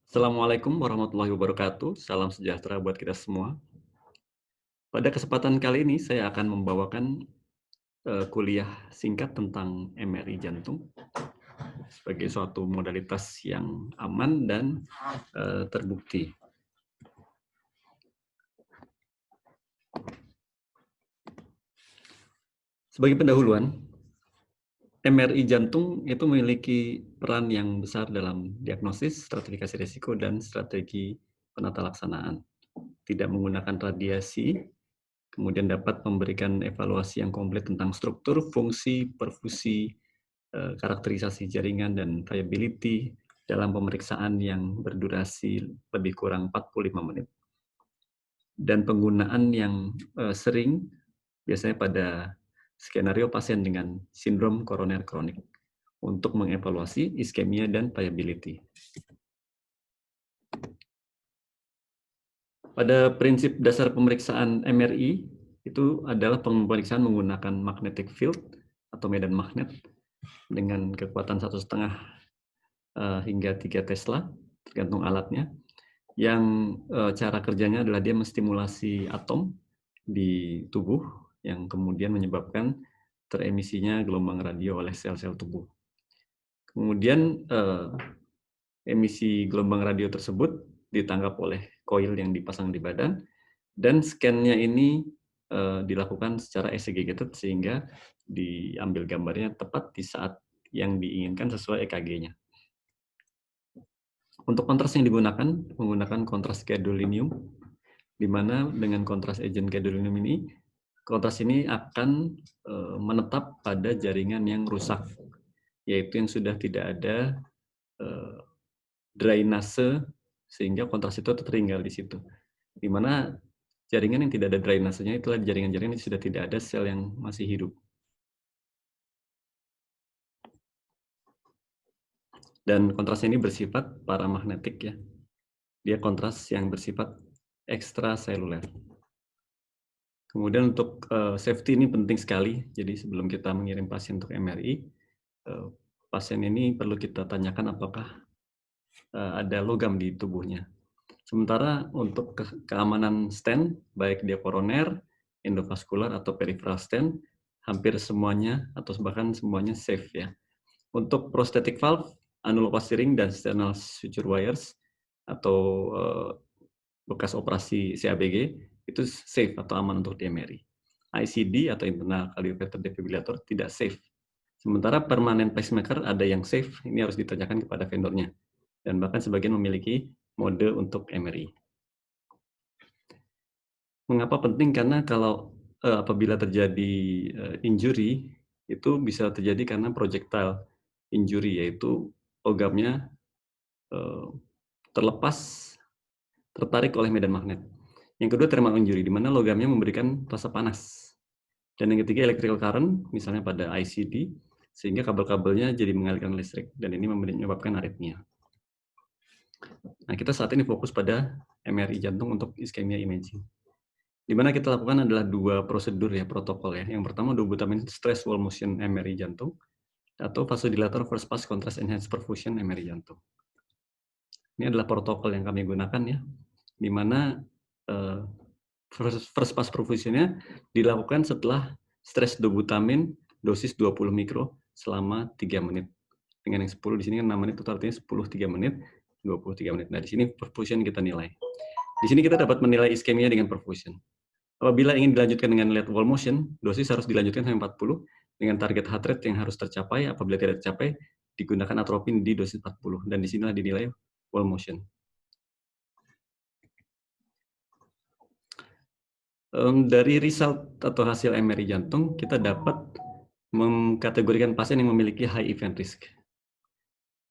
Assalamualaikum warahmatullahi wabarakatuh. Salam sejahtera buat kita semua. Pada kesempatan kali ini saya akan membawakan kuliah singkat tentang MRI jantung sebagai suatu modalitas yang aman dan terbukti. Sebagai pendahuluan, MRI jantung itu memiliki peran yang besar dalam diagnosis, stratifikasi risiko, dan strategi penata laksanaan. Tidak menggunakan radiasi, kemudian dapat memberikan evaluasi yang komplit tentang struktur, fungsi, perfusi, karakterisasi jaringan, dan viability dalam pemeriksaan yang berdurasi lebih kurang 45 menit. Dan penggunaan yang sering biasanya pada skenario pasien dengan sindrom koroner kronik untuk mengevaluasi iskemia dan viability. Pada prinsip dasar pemeriksaan MRI itu adalah pemeriksaan menggunakan magnetic field atau medan magnet dengan kekuatan 1,5 hingga 3 Tesla, tergantung alatnya, yang cara kerjanya adalah dia menstimulasi atom di tubuh yang kemudian menyebabkan teremisinya gelombang radio oleh sel-sel tubuh. Kemudian emisi gelombang radio tersebut ditangkap oleh koil yang dipasang di badan, dan scan-nya ini dilakukan secara exaggerated sehingga diambil gambarnya tepat di saat yang diinginkan sesuai EKG-nya. Untuk kontras yang digunakan, menggunakan kontras gadolinium, di mana dengan kontras agent gadolinium ini, kontras ini akan menetap pada jaringan yang rusak, yaitu yang sudah tidak ada drainase, sehingga kontras itu tertinggal di situ. Di mana jaringan yang tidak ada drainasenya itulah jaringan-jaringan yang sudah tidak ada sel yang masih hidup. Dan kontras ini bersifat paramagnetik ya. Dia kontras yang bersifat ekstraseluler. Kemudian untuk safety ini penting sekali. Jadi sebelum kita mengirim pasien untuk MRI, pasien ini perlu kita tanyakan apakah ada logam di tubuhnya. Sementara untuk keamanan stent, baik dia koroner, endovaskular, atau peripheral stent, hampir semuanya atau bahkan semuanya safe ya. Untuk prosthetic valve, annulus ring dan sternal suture wires atau bekas operasi CABG itu safe atau aman untuk di MRI. ICD atau internal cardioverter defibrillator tidak safe. Sementara permanent pacemaker ada yang safe, ini harus ditanyakan kepada vendornya. Dan bahkan sebagian memiliki mode untuk MRI. Mengapa penting? Karena kalau apabila terjadi injury, itu bisa terjadi karena projectile injury, yaitu logamnya terlepas, tertarik oleh medan magnet. Yang kedua thermal injury, di mana logamnya memberikan rasa panas. Dan yang ketiga electrical current, misalnya pada ICD, sehingga kabel-kabelnya jadi mengalirkan listrik, dan ini menyebabkan aritmia. Nah, kita saat ini fokus pada MRI jantung untuk ischemia imaging. Di mana kita lakukan adalah dua prosedur ya, protokol ya. Yang pertama dobutamin stress wall motion MRI jantung, atau vasodilator first pass contrast enhanced perfusion MRI jantung. Ini adalah protokol yang kami gunakan ya, di mana first pass perfusionnya dilakukan setelah stres dobutamin dosis 20 mikro selama 3 menit. Dengan yang 10 di sini kan 6 menit, itu artinya 10 3 menit, 23 menit. Nah, di sini perfusion kita nilai. Di sini kita dapat menilai iskemia dengan perfusion. Apabila ingin dilanjutkan dengan lead wall motion, dosis harus dilanjutkan sampai 40 dengan target heart rate yang harus tercapai. Apabila tidak tercapai, digunakan atropin di dosis 40 dan disinilah dinilai wall motion. Dari result atau hasil MRI jantung, kita dapat mengkategorikan pasien yang memiliki high event risk,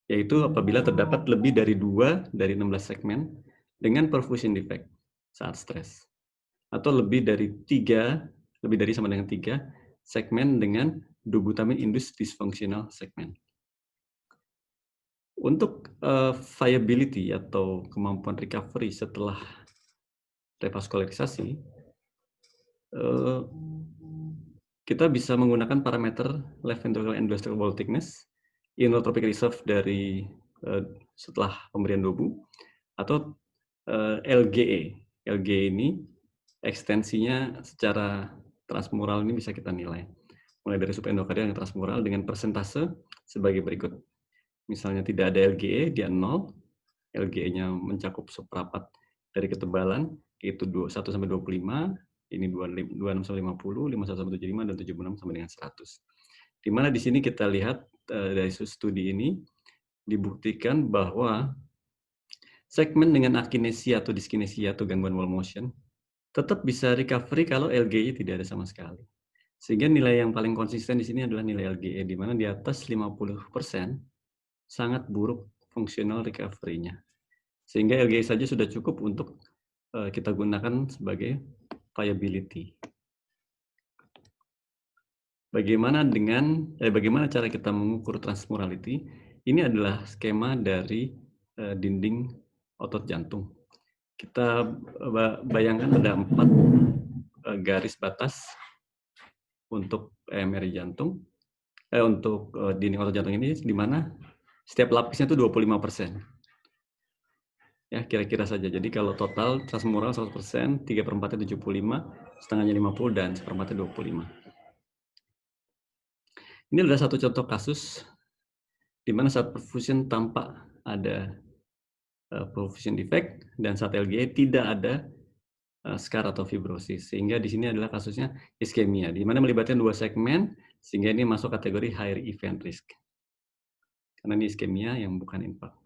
yaitu apabila terdapat lebih dari 2 dari 16 segmen dengan perfusion defect saat stres, atau lebih dari sama dengan 3 segmen dengan dobutamin induced dysfunctional segment. Untuk viability atau kemampuan recovery setelah revaskularisasi, kita bisa menggunakan parameter left ventricular endosteric wall thickness, inotropic reserve dari setelah pemberian dobu, atau LGE. LGE ini ekstensinya secara transmural ini bisa kita nilai. Mulai dari subendokardial yang transmural dengan persentase sebagai berikut. Misalnya tidak ada LGE, dia 0. LGE-nya mencakup seperempat dari ketebalan, yaitu 1 sampai 25, ini 26 sampai 50, 51 sampai 75, dan 76 sampai dengan 100. Di mana di sini kita lihat dari studi ini dibuktikan bahwa segmen dengan akinesia atau diskinesia atau gangguan wall motion tetap bisa recovery kalau LGE tidak ada sama sekali. Sehingga nilai yang paling konsisten di sini adalah nilai LGE, di mana di atas 50% sangat buruk fungsional recovery-nya. Sehingga LGE saja sudah cukup untuk kita gunakan sebagai viability. Bagaimana cara kita mengukur transmurality? Ini adalah skema dari dinding otot jantung. Kita bayangkan ada 4 garis batas untuk MRI jantung, untuk dinding otot jantung ini, di mana setiap lapisnya itu 25%. Ya, kira-kira saja. Jadi kalau total transmural 100%, 3/4-nya 75, setengahnya 50, dan seperempatnya 25. Ini adalah satu contoh kasus di mana saat perfusion tampak ada perfusion defect, dan saat LGE tidak ada scar atau fibrosis. Sehingga di sini adalah kasusnya iskemia, di mana melibatkan 2 segmen, sehingga ini masuk kategori high event risk. Karena ini iskemia yang bukan infark.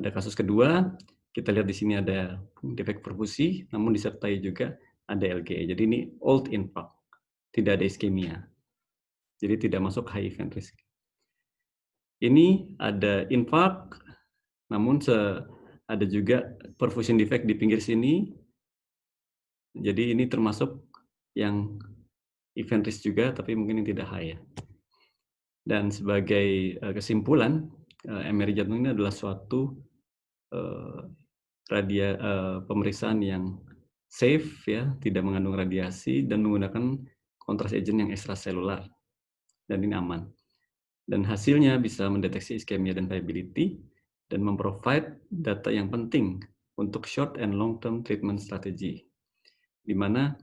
Ada kasus kedua, kita lihat di sini ada defek perfusi, namun disertai juga ada LGE. Jadi ini old infarct, tidak ada iskemia. Jadi tidak masuk high event risk. Ini ada infark, namun ada juga perfusion defect di pinggir sini. Jadi ini termasuk yang event risk juga, tapi mungkin yang tidak high ya. Dan sebagai kesimpulan, MRI jantung ini adalah suatu pemeriksaan yang safe ya, tidak mengandung radiasi dan menggunakan contrast agent yang ekstraselular, dan ini aman. Dan hasilnya bisa mendeteksi iskemia dan viability dan memprovide data yang penting untuk short and long term treatment strategy, di mana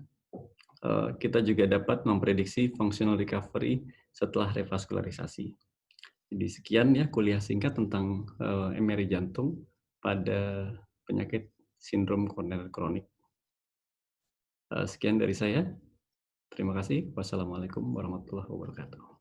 kita juga dapat memprediksi functional recovery setelah revaskularisasi. Jadi sekian ya kuliah singkat tentang MRI jantung pada penyakit sindrom koroner kronik. Sekian dari saya. Terima kasih. Wassalamualaikum warahmatullahi wabarakatuh.